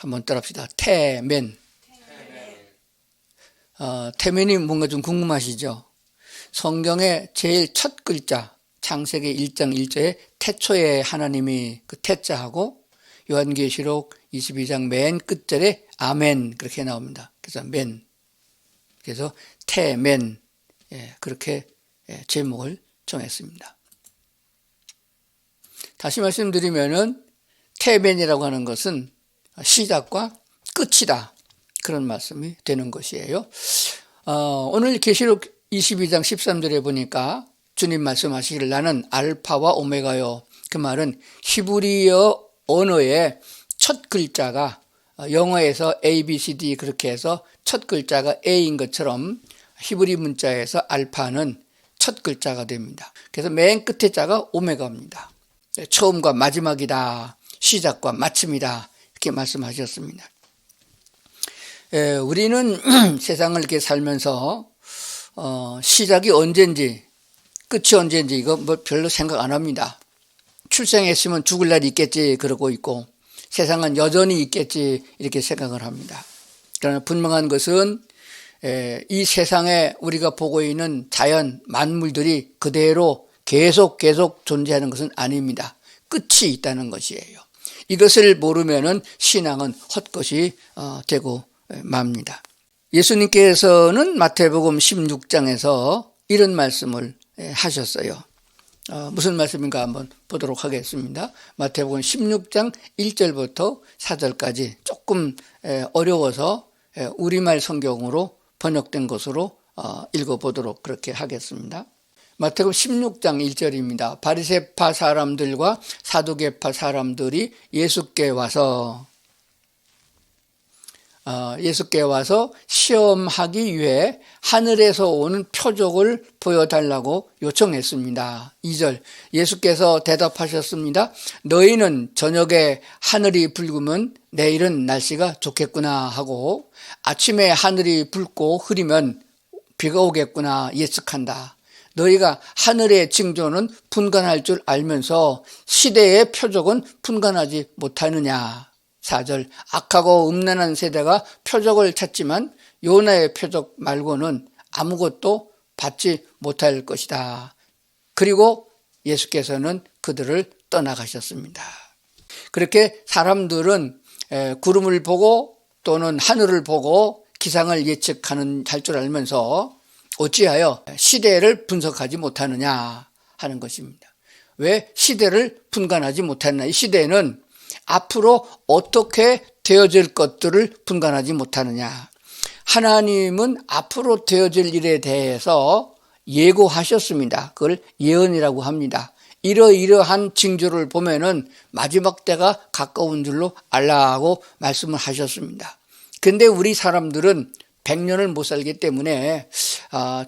한번 따라합시다. 태멘. 태멘이 뭔가 좀 궁금하시죠? 성경의 제일 첫 글자, 창세기 1장 1절에 태초에 하나님이 그 태자하고 요한계시록 22장 맨 끝절에 아멘 그렇게 나옵니다. 그래서 맨. 그래서 태멘. 그렇게 제목을 정했습니다. 다시 말씀드리면은 태멘이라고 하는 것은 시작과 끝이다. 그런 말씀이 되는 것이에요. 오늘 계시록 22장 13절에 보니까 주님 말씀하시기를 나는 알파와 오메가요. 그 말은 히브리어 언어의 첫 글자가 영어에서 A, B, C, D 그렇게 해서 첫 글자가 A인 것처럼 히브리 문자에서 알파는 첫 글자가 됩니다. 그래서 맨 끝에 자가 오메가입니다. 처음과 마지막이다. 시작과 마침이다. 이렇게 말씀하셨습니다. 우리는 세상을 이렇게 살면서 시작이 언젠지 끝이 언젠지 이거 뭐 별로 생각 안 합니다. 출생했으면 죽을 날이 있겠지 그러고 있고 세상은 여전히 있겠지 이렇게 생각을 합니다. 그러나 분명한 것은 이 세상에 우리가 보고 있는 자연 만물들이 그대로 계속 존재하는 것은 아닙니다. 끝이 있다는 것이에요. 이것을 모르면은 신앙은 헛것이 되고 맙니다. 예수님께서는 마태복음 16장에서 이런 말씀을 하셨어요. 무슨 말씀인가 한번 보도록 하겠습니다. 마태복음 16장 1절부터 4절까지 조금 어려워서 우리말 성경으로 번역된 것으로 읽어보도록 그렇게 하겠습니다. 마태복음 16장 1절입니다. 바리새파 사람들과 사두개파 사람들이 예수께 와서 시험하기 위해 하늘에서 오는 표적을 보여달라고 요청했습니다. 2절 예수께서 대답하셨습니다. 너희는 저녁에 하늘이 붉으면 내일은 날씨가 좋겠구나 하고 아침에 하늘이 붉고 흐리면 비가 오겠구나 예측한다. 너희가 하늘의 징조는 분간할 줄 알면서 시대의 표적은 분간하지 못하느냐. 4절 악하고 음란한 세대가 표적을 찾지만 요나의 표적 말고는 아무것도 받지 못할 것이다. 그리고 예수께서는 그들을 떠나가셨습니다. 그렇게 사람들은 구름을 보고 또는 하늘을 보고 기상을 예측하는 할 줄 알면서 어찌하여 시대를 분석하지 못하느냐 하는 것입니다. 왜 시대를 분간하지 못하느냐. 이 시대는 앞으로 어떻게 되어질 것들을 분간하지 못하느냐. 하나님은 앞으로 되어질 일에 대해서 예고하셨습니다. 그걸 예언이라고 합니다. 이러이러한 징조를 보면은 마지막 때가 가까운 줄로 알라고 말씀을 하셨습니다. 근데 우리 사람들은 100년을 못 살기 때문에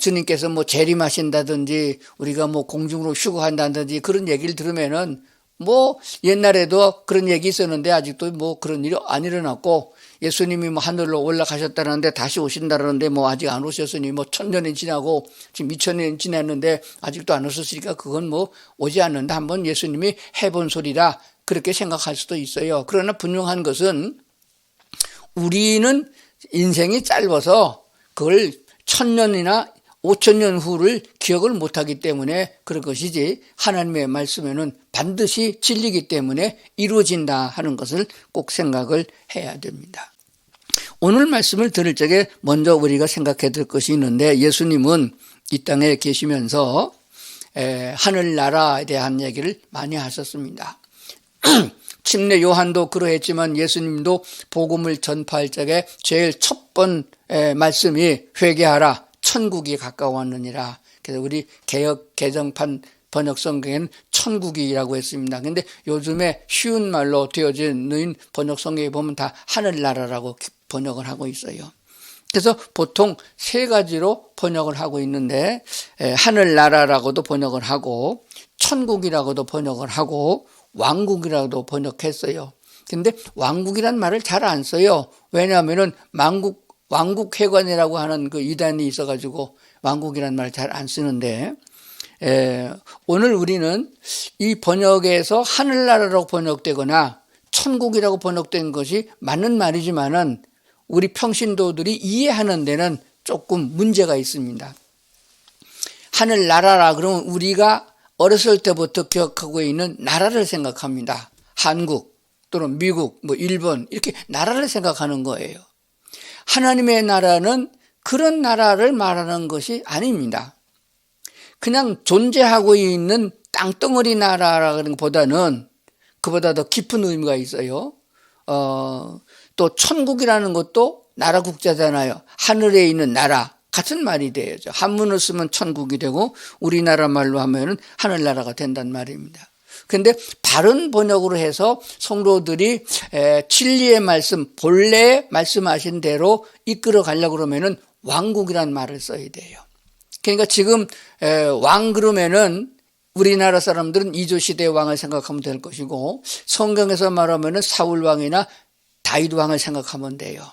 주님께서 뭐 재림하신다든지 우리가 뭐 공중으로 휴거한다든지 그런 얘기를 들으면은 뭐 옛날에도 그런 얘기 있었는데 아직도 뭐 그런 일이 안 일어났고 예수님이 뭐 하늘로 올라가셨다는데 다시 오신다는데 뭐 아직 안 오셨으니 뭐 1000년이 지나고 지금 2000년이 지났는데 아직도 안 오셨으니까 그건 뭐 오지 않는다. 한번 예수님이 해본 소리라 그렇게 생각할 수도 있어요. 그러나 분명한 것은 우리는 인생이 짧아서 그걸 1000년이나 5000년 후를 기억을 못하기 때문에 그런 것이지 하나님의 말씀에는 반드시 진리이기 때문에 이루어진다 하는 것을 꼭 생각을 해야 됩니다. 오늘 말씀을 들을 적에 먼저 우리가 생각해야 될 것이 있는데 예수님은 이 땅에 계시면서 하늘나라에 대한 얘기를 많이 하셨습니다. 침례 요한도 그러했지만 예수님도 복음을 전파할 적에 제일 첫 번 말씀이 회개하라 천국이 가까웠느니라. 그래서 우리 개역 개정판 번역 성경에는 천국이라고 했습니다. 근데 요즘에 쉬운 말로 되어진 번역 성경에 보면 다 하늘나라라고 번역을 하고 있어요. 그래서 보통 세 가지로 번역을 하고 있는데 하늘나라라고도 번역을 하고 천국이라고도 번역을 하고 왕국이라고도 번역했어요. 근데 왕국이란 말을 잘 안 써요. 왜냐하면은 왕국회관이라고 하는 그 이단이 있어가지고 왕국이란 말을 잘 안 쓰는데 오늘 우리는 이 번역에서 하늘나라로 번역되거나 천국이라고 번역된 것이 맞는 말이지만은 우리 평신도들이 이해하는 데는 조금 문제가 있습니다. 하늘나라라 그러면 우리가 어렸을 때부터 기억하고 있는 나라를 생각합니다. 한국 또는 미국, 일본 이렇게 나라를 생각하는 거예요. 하나님의 나라는 그런 나라를 말하는 것이 아닙니다. 그냥 존재하고 있는 땅덩어리 나라라는 것보다는 그보다 더 깊은 의미가 있어요. 또 천국이라는 것도 나라 국자잖아요. 하늘에 있는 나라 같은 말이 되죠. 한문을 쓰면 천국이 되고 우리나라 말로 하면은 하늘나라가 된단 말입니다. 그런데 바른 번역으로 해서 성도들이 진리의 말씀, 본래 말씀하신 대로 이끌어 가려고 그러면은 왕국이란 말을 써야 돼요. 그러니까 지금 왕 그러면은 우리나라 사람들은 이조시대의 왕을 생각하면 될 것이고 성경에서 말하면은 사울왕이나 다윗왕을 생각하면 돼요.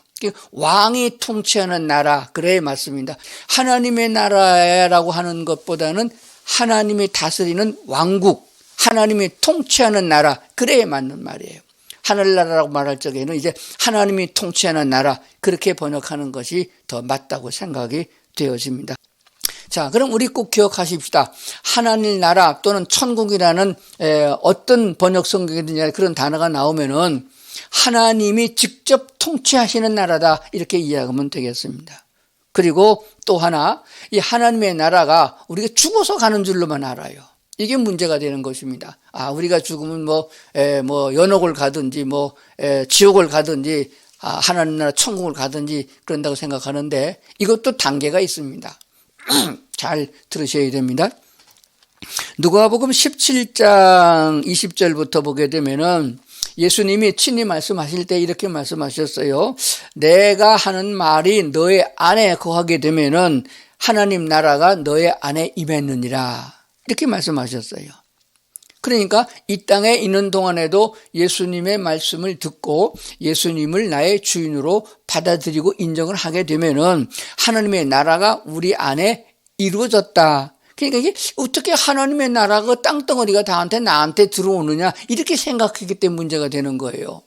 왕이 통치하는 나라, 그래야 맞습니다. 하나님의 나라라고 하는 것보다는 하나님이 다스리는 왕국, 하나님이 통치하는 나라, 그래야 맞는 말이에요. 하늘나라라고 말할 적에는 이제 하나님이 통치하는 나라, 그렇게 번역하는 것이 더 맞다고 생각이 되어집니다. 자, 그럼 우리 꼭 기억하십시다. 하나님 나라 또는 천국이라는 어떤 번역 성경이든지 그런 단어가 나오면은 하나님이 직접 통치하시는 나라다, 이렇게 이해하면 되겠습니다. 그리고 또 하나, 이 하나님의 나라가 우리가 죽어서 가는 줄로만 알아요. 이게 문제가 되는 것입니다. 우리가 죽으면 연옥을 가든지 지옥을 가든지 하나님 나라 천국을 가든지 그런다고 생각하는데 이것도 단계가 있습니다. 잘 들으셔야 됩니다. 누가복음 17장 20절부터 보게 되면은 예수님이 친히 말씀하실 때 이렇게 말씀하셨어요. 내가 하는 말이 너의 안에 거하게 되면은 하나님 나라가 너의 안에 임했느니라, 이렇게 말씀하셨어요. 그러니까 이 땅에 있는 동안에도 예수님의 말씀을 듣고 예수님을 나의 주인으로 받아들이고 인정을 하게 되면은 하나님의 나라가 우리 안에 이루어졌다. 그러니까 이게 어떻게 하나님의 나라가 땅덩어리가 나한테 들어오느냐, 이렇게 생각했기 때문에 문제가 되는 거예요.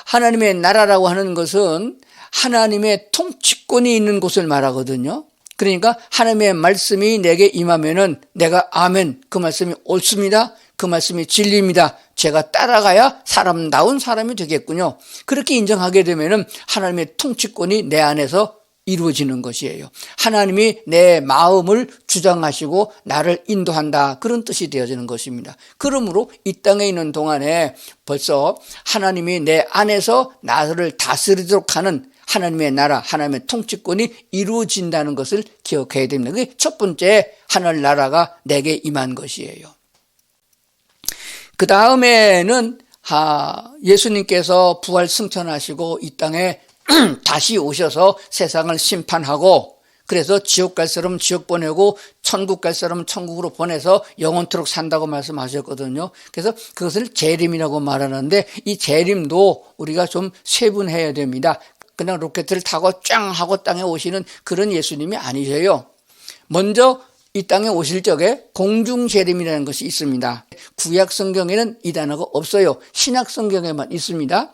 하나님의 나라라고 하는 것은 하나님의 통치권이 있는 곳을 말하거든요. 그러니까 하나님의 말씀이 내게 임하면은 내가 아멘, 그 말씀이 옳습니다, 그 말씀이 진리입니다, 제가 따라가야 사람다운 사람이 되겠군요, 그렇게 인정하게 되면은 하나님의 통치권이 내 안에서 이루어지는 것이에요. 하나님이 내 마음을 주장하시고 나를 인도한다, 그런 뜻이 되어지는 것입니다. 그러므로 이 땅에 있는 동안에 벌써 하나님이 내 안에서 나를 다스리도록 하는 하나님의 나라, 하나님의 통치권이 이루어진다는 것을 기억해야 됩니다. 그게 첫 번째, 하늘나라가 내게 임한 것이에요. 그 다음에는 예수님께서 부활 승천하시고 이 땅에 다시 오셔서 세상을 심판하고, 그래서 지옥 갈 사람은 지옥 보내고 천국 갈 사람은 천국으로 보내서 영원토록 산다고 말씀하셨거든요. 그래서 그것을 재림이라고 말하는데 이 재림도 우리가 좀 세분해야 됩니다. 그냥 로켓을 타고 짱 하고 땅에 오시는 그런 예수님이 아니세요. 먼저 이 땅에 오실 적에 공중재림이라는 것이 있습니다. 구약 성경에는 이 단어가 없어요. 신약 성경에만 있습니다.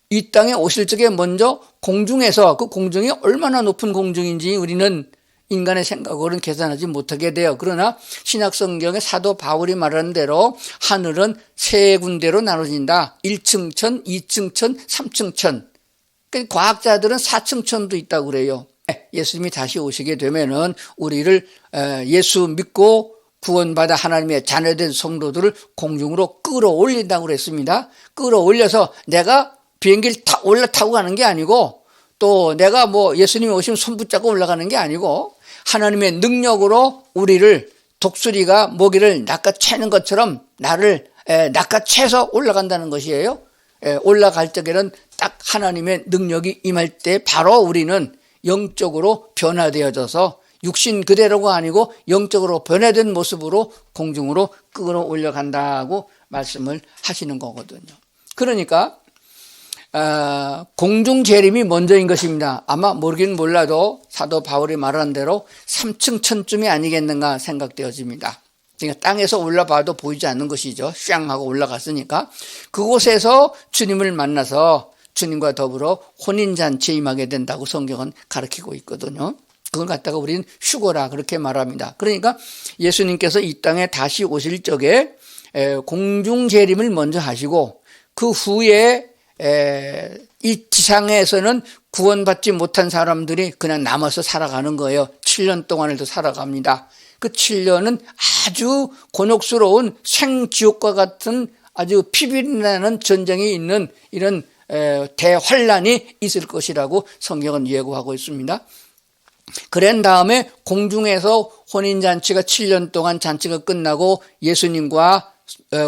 이 땅에 오실 적에 먼저 공중에서, 그 공중이 얼마나 높은 공중인지 우리는 인간의 생각으로는 계산하지 못하게 돼요. 그러나 신약 성경의 사도 바울이 말하는 대로 하늘은 세 군데로 나눠진다. 1층 천, 2층 천, 3층 천. 과학자들은 4층 천도 있다고 그래요. 예수님이 다시 오시게 되면은 우리를 예수 믿고 구원받아 하나님의 자녀된 성도들을 공중으로 끌어올린다고 그랬습니다. 끌어올려서 내가 비행기를 올라타고 가는 게 아니고, 또 내가 예수님이 오시면 손 붙잡고 올라가는 게 아니고, 하나님의 능력으로 우리를 독수리가 모기를 낚아채는 것처럼 나를 낚아채서 올라간다는 것이에요. 올라갈 적에는 딱 하나님의 능력이 임할 때 바로 우리는 영적으로 변화되어져서 육신 그대로가 아니고 영적으로 변화된 모습으로 공중으로 끌어올려 간다고 말씀을 하시는 거거든요. 그러니까 공중 재림이 먼저인 것입니다. 아마 모르긴 몰라도 사도 바울이 말한 대로 3층 천쯤이 아니겠는가 생각되어집니다. 그러니까 땅에서 올라봐도 보이지 않는 것이죠. 샹 하고 올라갔으니까. 그곳에서 주님을 만나서 주님과 더불어 혼인잔치에 임하게 된다고 성경은 가르치고 있거든요. 그걸 갖다가 우리는 휴거라 그렇게 말합니다. 그러니까 예수님께서 이 땅에 다시 오실 적에 공중재림을 먼저 하시고 그 후에 이 지상에서는 구원받지 못한 사람들이 그냥 남아서 살아가는 거예요. 7년 동안을 더 살아갑니다. 그 7년은 아주 곤혹스러운 생지옥과 같은 아주 피비린내나는 전쟁이 있는 이런 대환란이 있을 것이라고 성경은 예고하고 있습니다. 그런 다음에 공중에서 혼인잔치가 7년 동안 잔치가 끝나고 예수님과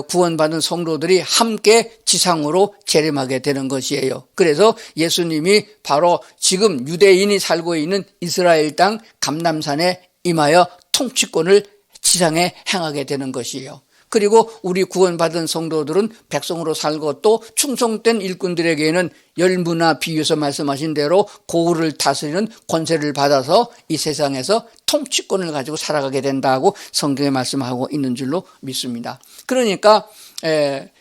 구원받은 성도들이 함께 지상으로 재림하게 되는 것이에요. 그래서 예수님이 바로 지금 유대인이 살고 있는 이스라엘 땅 감람산에 임하여 통치권을 지상에 행하게 되는 것이에요. 그리고 우리 구원받은 성도들은 백성으로 살고 또 충성된 일꾼들에게는 열무나 비유에서 말씀하신 대로 고을을 다스리는 권세를 받아서 이 세상에서 통치권을 가지고 살아가게 된다고 성경에 말씀하고 있는 줄로 믿습니다. 그러니까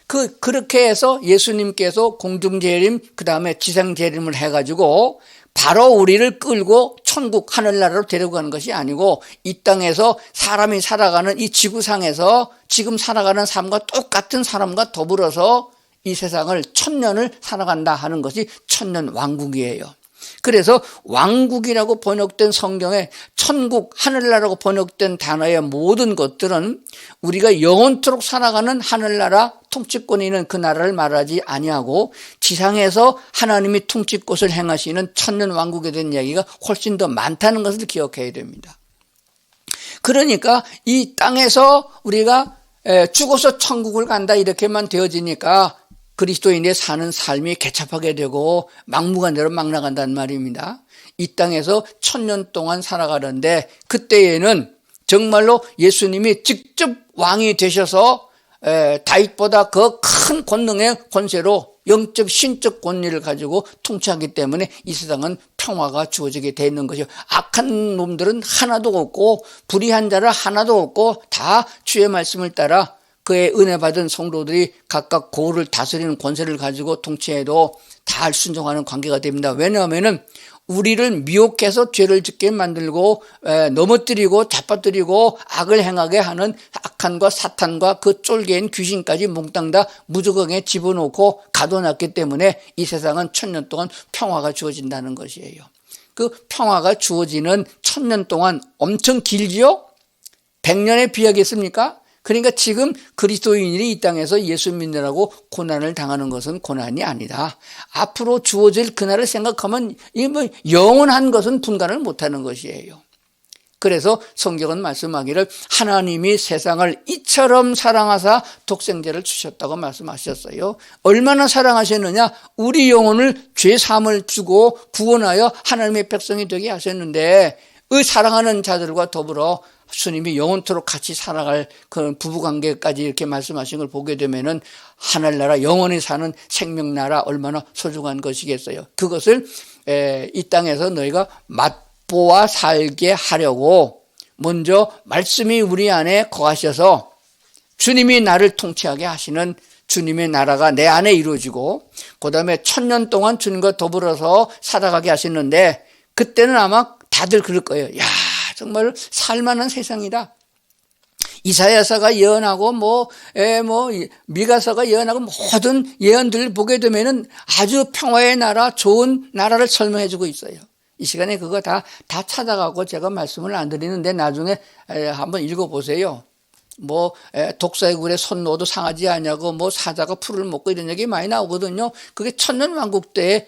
그렇게 해서 예수님께서 공중재림 그 다음에 지상재림을 해가지고 바로 우리를 끌고 천국 하늘나라로 데려가는 것이 아니고 이 땅에서 사람이 살아가는 이 지구상에서 지금 살아가는 삶과 똑같은 사람과 더불어서 이 세상을 1000년을 살아간다 하는 것이 천년 왕국이에요. 그래서 왕국이라고 번역된 성경에 천국, 하늘나라라고 번역된 단어의 모든 것들은 우리가 영원토록 살아가는 하늘나라 통치권이 있는 그 나라를 말하지 아니하고 지상에서 하나님이 통치권을 행하시는 천년 왕국에 대한 이야기가 훨씬 더 많다는 것을 기억해야 됩니다. 그러니까 이 땅에서 우리가 죽어서 천국을 간다 이렇게만 되어지니까 그리스도인의 사는 삶이 개첩하게 되고 막무가내로 막 나간다는 말입니다. 이 땅에서 1000년 동안 살아가는데 그때에는 정말로 예수님이 직접 왕이 되셔서 다윗보다 그 큰 권능의 권세로 영적 신적 권위를 가지고 통치하기 때문에 이 세상은 평화가 주어지게 되어 있는 것이요. 악한 놈들은 하나도 없고 불의한 자를 하나도 없고 다 주의 말씀을 따라 그의 은혜 받은 성도들이 각각 고을을 다스리는 권세를 가지고 통치해도 다 순종하는 관계가 됩니다. 왜냐하면 우리를 미혹해서 죄를 짓게 만들고 넘어뜨리고 잡아뜨리고 악을 행하게 하는 악한과 사탄과 그 쫄개인 귀신까지 몽땅 다 무조건에 집어넣고 가둬놨기 때문에 이 세상은 1000년 동안 평화가 주어진다는 것이에요. 그 평화가 주어지는 1000년 동안 엄청 길지요? 100년에 비하겠습니까? 그러니까 지금 그리스도인이 이 땅에서 예수 믿느라고 고난을 당하는 것은 고난이 아니다. 앞으로 주어질 그날을 생각하면 영원한 것은 분간을 못하는 것이에요. 그래서 성경은 말씀하기를 하나님이 세상을 이처럼 사랑하사 독생자를 주셨다고 말씀하셨어요. 얼마나 사랑하셨느냐? 우리 영혼을 죄사함을 주고 구원하여 하나님의 백성이 되게 하셨는데 그 사랑하는 자들과 더불어 주님이 영원토록 같이 살아갈 그런 부부관계까지 이렇게 말씀하신 걸 보게 되면은 하늘나라 영원히 사는 생명나라 얼마나 소중한 것이겠어요. 그것을 이 땅에서 너희가 맛보아 살게 하려고 먼저 말씀이 우리 안에 거하셔서 주님이 나를 통치하게 하시는 주님의 나라가 내 안에 이루어지고 그 다음에 1000년 동안 주님과 더불어서 살아가게 하시는데 그때는 아마 다들 그럴 거예요. 야, 정말 살만한 세상이다. 이사야서가 예언하고 미가서가 예언하고 모든 예언들을 보게 되면은 아주 평화의 나라, 좋은 나라를 설명해 주고 있어요. 이 시간에 그거 다 찾아가고 제가 말씀을 안 드리는데 나중에 한번 읽어보세요. 독사의 굴에 손 넣어도 상하지 않냐고 사자가 풀을 먹고 이런 얘기 많이 나오거든요. 그게 천년왕국 때에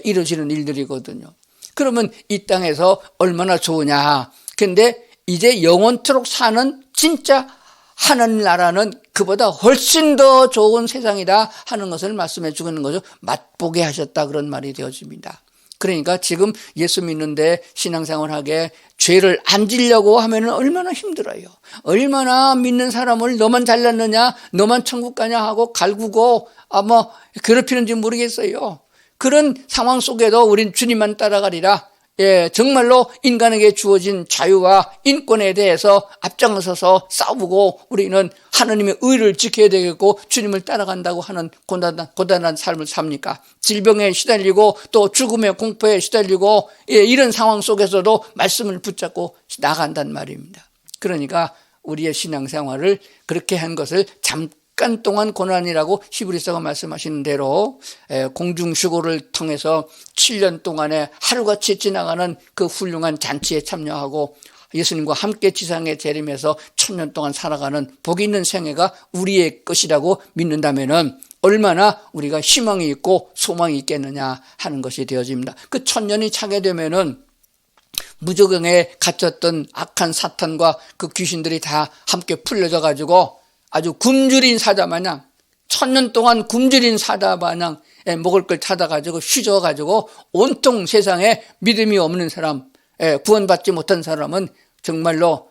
이루어지는 일들이거든요. 그러면 이 땅에서 얼마나 좋으냐. 근데 이제 영원토록 사는 진짜 하늘나라는 그보다 훨씬 더 좋은 세상이다 하는 것을 말씀해 주고 있는 거죠. 맛보게 하셨다 그런 말이 되어집니다. 그러니까 지금 예수 믿는데 신앙생활하게 죄를 안 지려고 하면 얼마나 힘들어요. 얼마나 믿는 사람을 너만 잘났느냐 너만 천국 가냐 하고 갈구고 괴롭히는지 모르겠어요. 그런 상황 속에도 우린 주님만 따라가리라. 정말로 인간에게 주어진 자유와 인권에 대해서 앞장서서 싸우고 우리는 하나님의 의를 지켜야 되겠고 주님을 따라간다고 하는 고단한 삶을 삽니까? 질병에 시달리고 또 죽음의 공포에 시달리고 이런 상황 속에서도 말씀을 붙잡고 나간단 말입니다. 그러니까 우리의 신앙생활을 그렇게 한 것을 잠깐 동안 고난이라고 히브리서가 말씀하시는 대로 공중수고를 통해서 7년 동안에 하루같이 지나가는 그 훌륭한 잔치에 참여하고 예수님과 함께 지상에 재림해서 1000년 동안 살아가는 복이 있는 생애가 우리의 것이라고 믿는다면은 얼마나 우리가 희망이 있고 소망이 있겠느냐 하는 것이 되어집니다. 그 1000년이 차게 되면은 무저경에 갇혔던 악한 사탄과 그 귀신들이 다 함께 풀려져 가지고 아주 굶주린 사자 마냥 1000년 동안 굶주린 사자 마냥 먹을 걸 찾아가지고 휘저어가지고 온통 세상에 믿음이 없는 사람, 구원받지 못한 사람은 정말로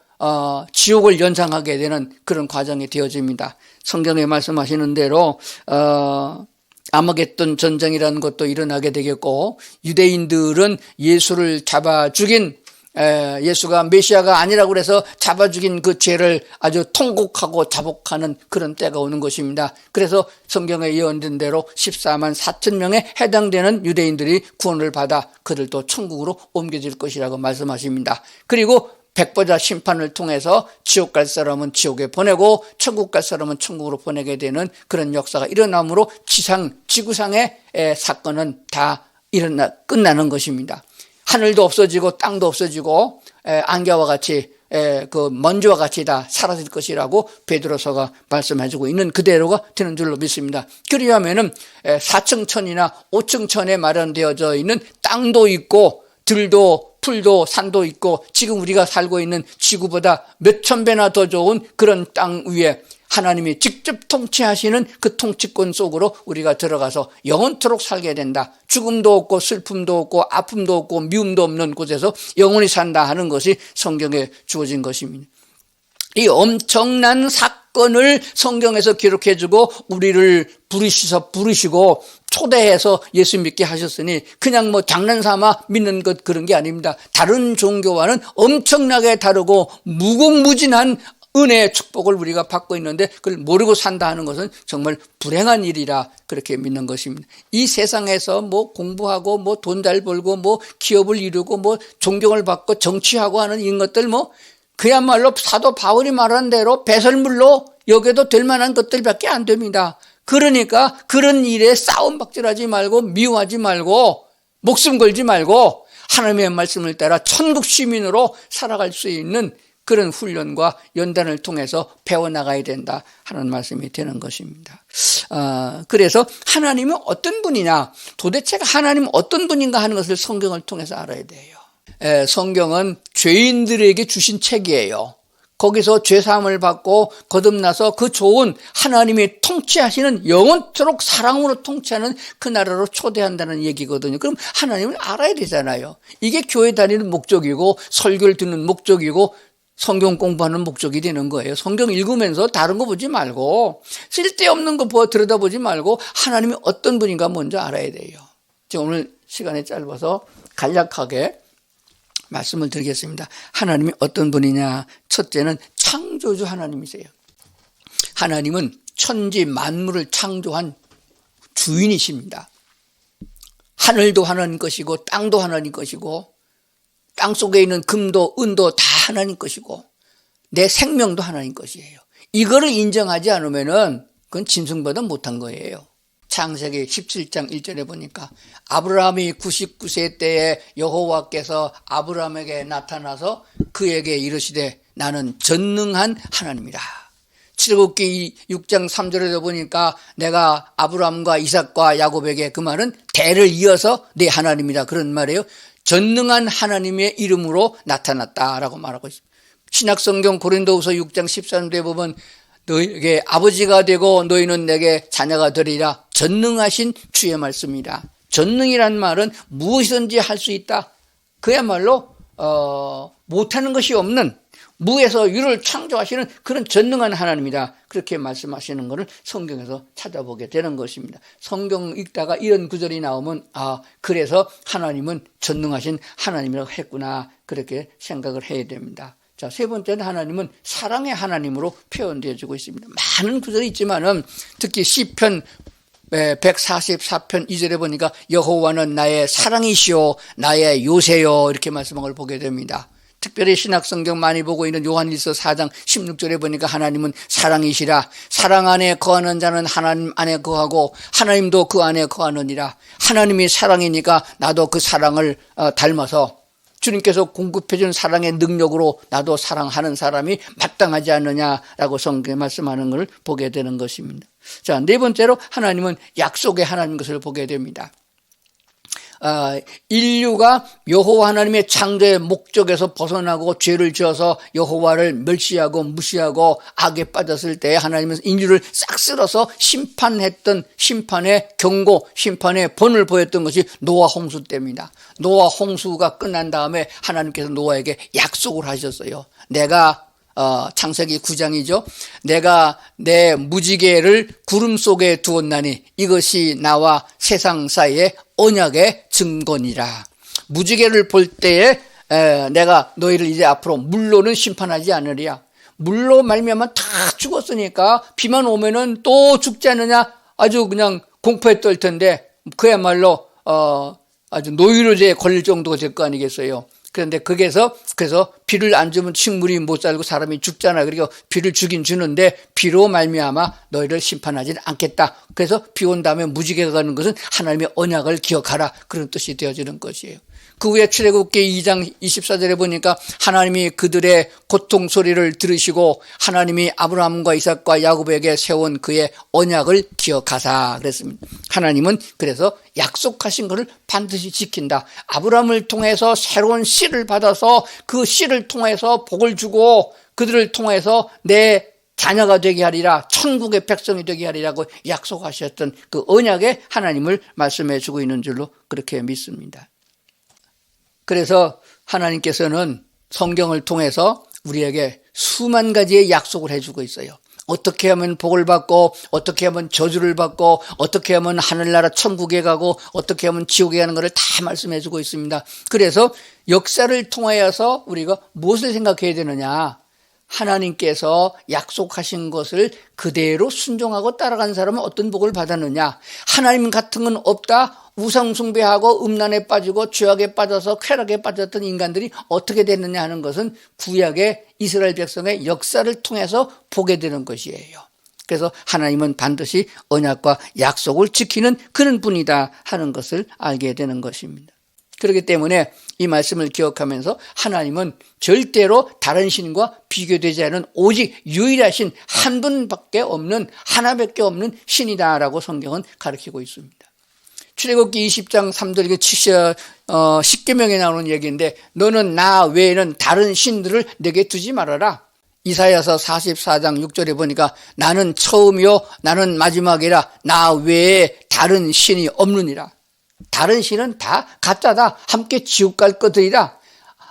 지옥을 연상하게 되는 그런 과정이 되어집니다. 성경에 말씀하시는 대로 아마겟돈 전쟁이라는 것도 일어나게 되겠고 유대인들은 예수를 잡아 죽인 예수가 메시아가 아니라고 해서 잡아 죽인 그 죄를 아주 통곡하고 자복하는 그런 때가 오는 것입니다. 그래서 성경에 예언된 대로 14만 4천 명에 해당되는 유대인들이 구원을 받아 그들도 천국으로 옮겨질 것이라고 말씀하십니다. 그리고 백보자 심판을 통해서 지옥 갈 사람은 지옥에 보내고 천국 갈 사람은 천국으로 보내게 되는 그런 역사가 일어나므로 지구상의 사건은 다 끝나는 것입니다. 하늘도 없어지고 땅도 없어지고 안개와 같이 그 먼지와 같이 다 사라질 것이라고 베드로서가 말씀해주고 있는 그대로가 되는 줄로 믿습니다. 그리하면은 4층 천이나 5층 천에 마련되어져 있는 땅도 있고 들도 풀도 산도 있고 지금 우리가 살고 있는 지구보다 몇천 배나 더 좋은 그런 땅 위에 하나님이 직접 통치하시는 그 통치권 속으로 우리가 들어가서 영원토록 살게 된다. 죽음도 없고 슬픔도 없고 아픔도 없고 미움도 없는 곳에서 영원히 산다 하는 것이 성경에 주어진 것입니다. 이 엄청난 사건을 성경에서 기록해주고 우리를 부르시고 초대해서 예수 믿게 하셨으니 그냥 뭐 장난삼아 믿는 것 그런 게 아닙니다. 다른 종교와는 엄청나게 다르고 무궁무진한 은혜의 축복을 우리가 받고 있는데 그걸 모르고 산다 하는 것은 정말 불행한 일이라 그렇게 믿는 것입니다. 이 세상에서 뭐 공부하고 뭐 돈 잘 벌고 뭐 기업을 이루고 뭐 존경을 받고 정치하고 하는 이런 것들 뭐 그야말로 사도 바울이 말한 대로 배설물로 여겨도 될 만한 것들밖에 안 됩니다. 그러니까 그런 일에 싸움박질하지 말고 미워하지 말고 목숨 걸지 말고 하나님의 말씀을 따라 천국 시민으로 살아갈 수 있는 그런 훈련과 연단을 통해서 배워나가야 된다 하는 말씀이 되는 것입니다. 그래서 하나님은 어떤 분이냐, 도대체 하나님은 어떤 분인가 하는 것을 성경을 통해서 알아야 돼요. 성경은 죄인들에게 주신 책이에요. 거기서 죄사함을 받고 거듭나서 그 좋은 하나님이 통치하시는 영원토록 사랑으로 통치하는 그 나라로 초대한다는 얘기거든요. 그럼 하나님을 알아야 되잖아요. 이게 교회 다니는 목적이고 설교를 듣는 목적이고 성경 공부하는 목적이 되는 거예요. 성경 읽으면서 다른 거 보지 말고 쓸데없는 거 들여다보지 말고 하나님이 어떤 분인가 먼저 알아야 돼요. 제가 오늘 시간이 짧아서 간략하게 말씀을 드리겠습니다. 하나님이 어떤 분이냐? 첫째는 창조주 하나님이세요. 하나님은 천지 만물을 창조한 주인이십니다. 하늘도 하나님 것이고 땅도 하나님 것이고 땅 속에 있는 금도 은도 다 하나님 것이고 내 생명도 하나님 것이에요. 이거를 인정하지 않으면은 그건 짐승보다 못한 거예요. 창세기 17장 1절에 보니까 아브라함이 99세 때에 여호와께서 아브라함에게 나타나서 그에게 이르시되 나는 전능한 하나님이라. 출애굽기 6장 3절에도 보니까 내가 아브라함과 이삭과 야곱에게 그 말은 대를 이어서 내 하나님이라 그런 말이에요. 전능한 하나님의 이름으로 나타났다라고 말하고 있습니다. 신약성경 고린도후서 6장 13절에 보면 너에게 아버지가 되고 너희는 내게 자녀가 되리라. 전능하신 주의 말씀이라. 전능이란 말은 무엇이든지 할 수 있다. 그야말로 못하는 것이 없는 무에서 유를 창조하시는 그런 전능한 하나님이다. 그렇게 말씀하시는 것을 성경에서 찾아보게 되는 것입니다. 성경 읽다가 이런 구절이 나오면 그래서 하나님은 전능하신 하나님이라고 했구나. 그렇게 생각을 해야 됩니다. 자, 세 번째는 하나님은 사랑의 하나님으로 표현되어지고 있습니다. 많은 구절이 있지만은 특히 시편 144편 2절에 보니까 여호와는 나의 사랑이시오 나의 요새요 이렇게 말씀한 걸 보게 됩니다. 특별히 신약성경 많이 보고 있는 요한일서 4장 16절에 보니까 하나님은 사랑이시라. 사랑 안에 거하는 자는 하나님 안에 거하고 하나님도 그 안에 거하느니라. 하나님이 사랑이니까 나도 그 사랑을 닮아서 주님께서 공급해 준 사랑의 능력으로 나도 사랑하는 사람이 마땅하지 않느냐라고 성경에 말씀하는 걸 보게 되는 것입니다. 자, 네 번째로 하나님은 약속의 하나님인 것을 보게 됩니다. 인류가 여호와 하나님의 창조의 목적에서 벗어나고 죄를 지어서 여호와를 멸시하고 무시하고 악에 빠졌을 때 하나님은 인류를 싹 쓸어서 심판했던 심판의 경고, 심판의 본을 보였던 것이 노아 홍수 때입니다. 노아 홍수가 끝난 다음에 하나님께서 노아에게 약속을 하셨어요. 내가 창세기 9장이죠. 내가 내 무지개를 구름 속에 두었나니 이것이 나와 세상 사이의 언약의 증거니라. 무지개를 볼 때에 내가 너희를 이제 앞으로 물로는 심판하지 않으리야. 물로 말미암아 다 죽었으니까 비만 오면은 또 죽지 않느냐. 아주 그냥 공포에 떨 텐데 그야말로 아주 노이로제에 걸릴 정도가 될 거 아니겠어요. 그런데 그래서 비를 안 주면 식물이 못 살고 사람이 죽잖아. 그리고 비를 주긴 주는데 비로 말미암아 너희를 심판하지는 않겠다. 그래서 비 온 다음에 무지개가 가는 것은 하나님의 언약을 기억하라. 그런 뜻이 되어지는 것이에요. 그 후에 출애굽기 2장 24절에 보니까 하나님이 그들의 고통 소리를 들으시고 하나님이 아브라함과 이삭과 야곱에게 세운 그의 언약을 기억하사 그랬습니다. 하나님은 그래서 약속하신 것을 반드시 지킨다. 아브라함을 통해서 새로운 씨를 받아서 그 씨를 통해서 복을 주고 그들을 통해서 내 자녀가 되게 하리라, 천국의 백성이 되게 하리라고 약속하셨던 그 언약의 하나님을 말씀해 주고 있는 줄로 그렇게 믿습니다. 그래서 하나님께서는 성경을 통해서 우리에게 수만 가지의 약속을 해주고 있어요. 어떻게 하면 복을 받고 어떻게 하면 저주를 받고 어떻게 하면 하늘나라 천국에 가고 어떻게 하면 지옥에 가는 것을 다 말씀해 주고 있습니다. 그래서 역사를 통하여서 우리가 무엇을 생각해야 되느냐. 하나님께서 약속하신 것을 그대로 순종하고 따라간 사람은 어떤 복을 받았느냐. 하나님 같은 건 없다. 우상 숭배하고 음란에 빠지고 죄악에 빠져서 쾌락에 빠졌던 인간들이 어떻게 됐느냐 하는 것은 구약의 이스라엘 백성의 역사를 통해서 보게 되는 것이에요. 그래서 하나님은 반드시 언약과 약속을 지키는 그런 분이다 하는 것을 알게 되는 것입니다. 그렇기 때문에 이 말씀을 기억하면서 하나님은 절대로 다른 신과 비교되지 않은 오직 유일하신 한 분밖에 없는 하나밖에 없는 신이다라고 성경은 가르치고 있습니다. 출애굽기 20장 3절 10계명에 나오는 얘기인데 너는 나 외에는 다른 신들을 내게 두지 말아라. 이사야서 44장 6절에 보니까 나는 처음이요 나는 마지막이라 나 외에 다른 신이 없느니라. 다른 신은 다 가짜다. 함께 지옥 갈 것들이라.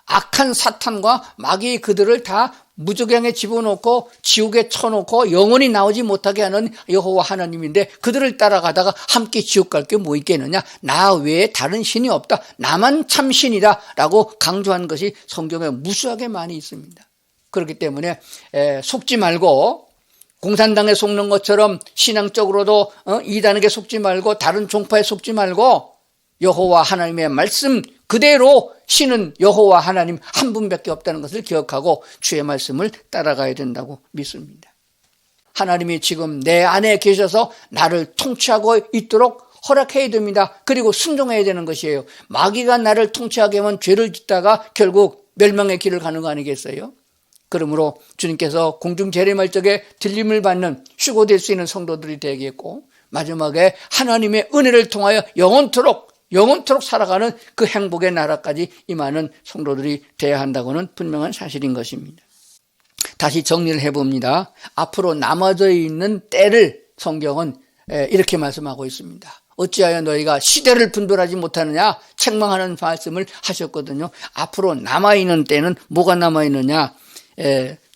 악한 사탄과 마귀 그들을 다 무저갱에 집어넣고 지옥에 쳐놓고 영원히 나오지 못하게 하는 여호와 하나님인데 그들을 따라가다가 함께 지옥 갈 게 뭐 있겠느냐. 나 외에 다른 신이 없다. 나만 참 신이다 라고 강조한 것이 성경에 무수하게 많이 있습니다. 그렇기 때문에 속지 말고 공산당에 속는 것처럼 신앙적으로도 이단에게 속지 말고 다른 종파에 속지 말고 여호와 하나님의 말씀 그대로 신은 여호와 하나님 한 분밖에 없다는 것을 기억하고 주의 말씀을 따라가야 된다고 믿습니다. 하나님이 지금 내 안에 계셔서 나를 통치하고 있도록 허락해야 됩니다. 그리고 순종해야 되는 것이에요. 마귀가 나를 통치하게 하면 죄를 짓다가 결국 멸망의 길을 가는 거 아니겠어요? 그러므로 주님께서 공중 재림할 적에 들림을 받는 휴고될 수 있는 성도들이 되겠고 마지막에 하나님의 은혜를 통하여 영원토록 살아가는 그 행복의 나라까지 임하는 성도들이 되어야 한다고는 분명한 사실인 것입니다. 다시 정리를 해봅니다. 앞으로 남아져 있는 때를 성경은 이렇게 말씀하고 있습니다. 어찌하여 너희가 시대를 분별하지 못하느냐 책망하는 말씀을 하셨거든요. 앞으로 남아있는 때는 뭐가 남아있느냐.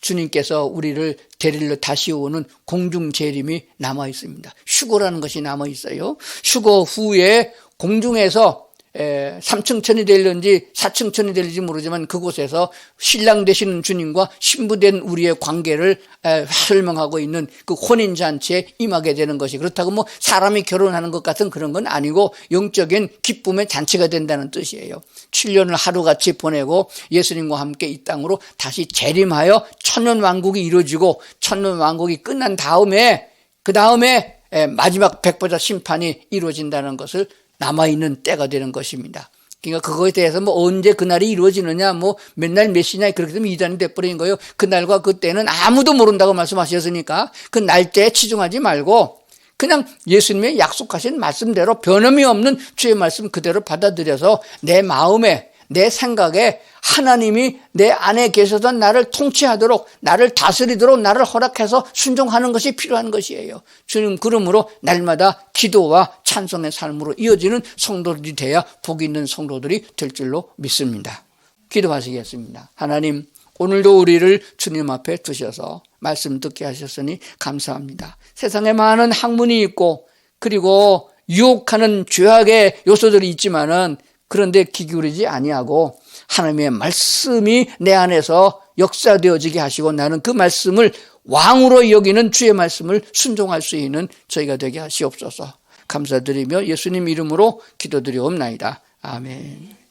주님께서 우리를 데리러 다시 오는 공중 재림이 남아 있습니다. 휴거라는 것이 남아 있어요. 휴거 후에 공중에서 3층천이 될는지 4층천이 될지 모르지만 그곳에서 신랑 되시는 주님과 신부된 우리의 관계를 설명하고 있는 그 혼인잔치에 임하게 되는 것이, 그렇다고 뭐 사람이 결혼하는 것 같은 그런 건 아니고 영적인 기쁨의 잔치가 된다는 뜻이에요. 7년을 하루같이 보내고 예수님과 함께 이 땅으로 다시 재림하여 천년왕국이 이루어지고 천년왕국이 끝난 다음에 그 다음에 마지막 백보자 심판이 이루어진다는 것을 남아있는 때가 되는 것입니다. 그러니까 그거에 대해서 뭐 언제 그날이 이루어지느냐, 뭐 맨날 몇 시냐, 그렇게 되면 이단이 돼버린 거예요. 그날과 그때는 아무도 모른다고 말씀하셨으니까 그 날짜에 치중하지 말고 그냥 예수님의 약속하신 말씀대로 변함이 없는 주의 말씀 그대로 받아들여서 내 마음에, 내 생각에 하나님이 내 안에 계셔서 나를 통치하도록, 나를 다스리도록 나를 허락해서 순종하는 것이 필요한 것이에요. 주님, 그러므로 날마다 기도와 찬송의 삶으로 이어지는 성도들이 돼야 복 있는 성도들이 될 줄로 믿습니다. 기도하시겠습니다. 하나님, 오늘도 우리를 주님 앞에 두셔서 말씀 듣게 하셨으니 감사합니다. 세상에 많은 학문이 있고 그리고 유혹하는 죄악의 요소들이 있지만은 그런데 귀 기울이지 아니하고 하나님의 말씀이 내 안에서 역사되어지게 하시고 나는 그 말씀을 왕으로 여기는 주의 말씀을 순종할 수 있는 저희가 되게 하시옵소서. 감사드리며 예수님 이름으로 기도드리옵나이다. 아멘.